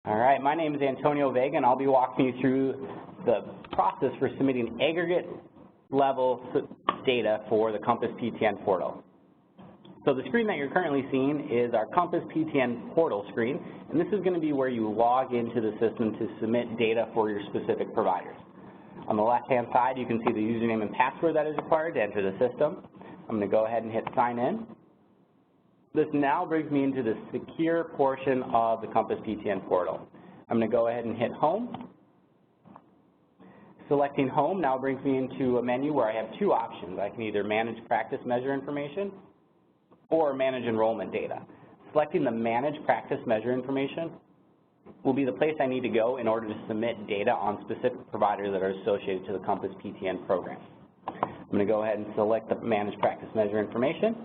All right, my name is Antonio Vega, and I'll be walking you through the process for submitting aggregate level data for the Compass PTN portal. So the screen that you're currently seeing is our Compass PTN portal screen, and this is going to be where you log into the system to submit data for your specific providers. On the left-hand side, you can see the username and password that is required to enter the system. I'm going to go ahead and hit sign in. This now brings me into the secure portion of the Compass PTN portal. I'm going to go ahead and hit home. Selecting home now brings me into a menu where I have two options. I can either manage practice measure information or manage enrollment data. Selecting the manage practice measure information will be the place I need to go in order to submit data on specific providers that are associated to the Compass PTN program. I'm going to go ahead and select the manage practice measure information.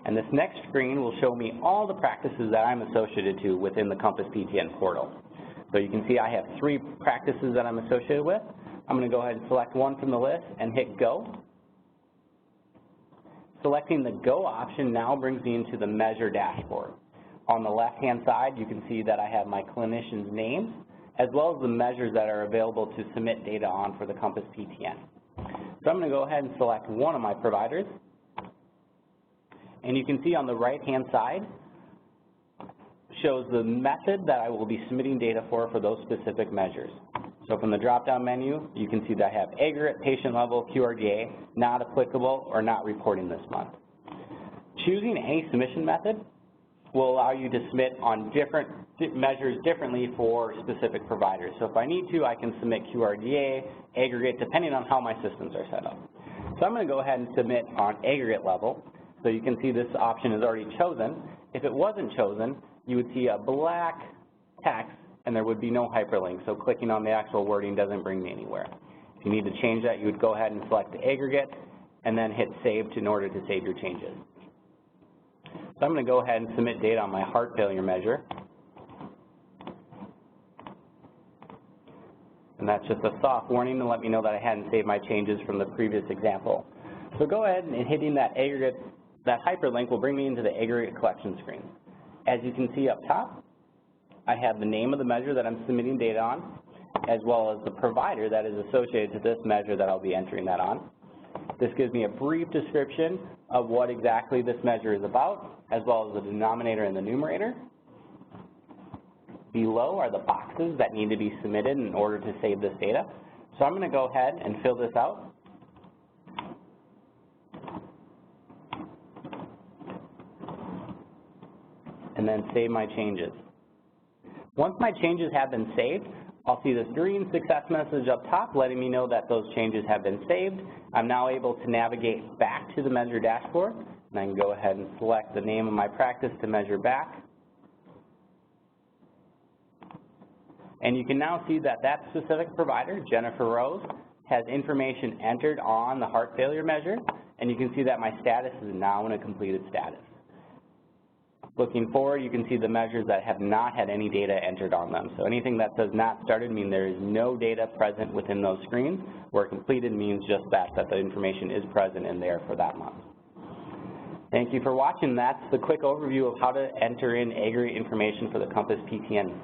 And this next screen will show me all the practices that I'm associated to within the Compass PTN portal. So you can see I have 3 practices that I'm associated with. I'm going to go ahead and select one from the list and hit go. Selecting the go option now brings me into the measure dashboard. On the left-hand side, you can see that I have my clinician's names as well as the measures that are available to submit data on for the Compass PTN. So I'm going to go ahead and select one of my providers. And you can see on the right-hand side shows the method that I will be submitting data for those specific measures. So from the drop-down menu, you can see that I have aggregate, patient level, QRDA, not applicable, or not reporting this month. Choosing any submission method will allow you to submit on different measures differently for specific providers. So if I need to, I can submit QRDA, aggregate, depending on how my systems are set up. So I'm going to go ahead and submit on aggregate level. So you can see this option is already chosen. If it wasn't chosen, you would see a black text and there would be no hyperlink. So clicking on the actual wording doesn't bring me anywhere. If you need to change that, you would go ahead and select the aggregate and then hit save in order to save your changes. So I'm going to go ahead and submit data on my heart failure measure. And that's just a soft warning to let me know that I hadn't saved my changes from the previous example. So go ahead and hitting that aggregate, that hyperlink will bring me into the aggregate collection screen. As you can see up top, I have the name of the measure that I'm submitting data on, as well as the provider that is associated to this measure that I'll be entering that on. This gives me a brief description of what exactly this measure is about, as well as the denominator and the numerator. Below are the boxes that need to be submitted in order to save this data. So I'm going to go ahead and fill this out. And then save my changes. Once my changes have been saved, I'll see this green success message up top letting me know that those changes have been saved. I'm now able to navigate back to the measure dashboard, and I can go ahead and select the name of my practice to measure back. And you can now see that that specific provider, Jennifer Rose, has information entered on the heart failure measure, and you can see that my status is now in a completed status. Looking forward, you can see the measures that have not had any data entered on them. So anything that says not started means there is no data present within those screens, where completed means just that the information is present in there for that month. Thank you for watching. That's the quick overview of how to enter in aggregate information for the Compass PTN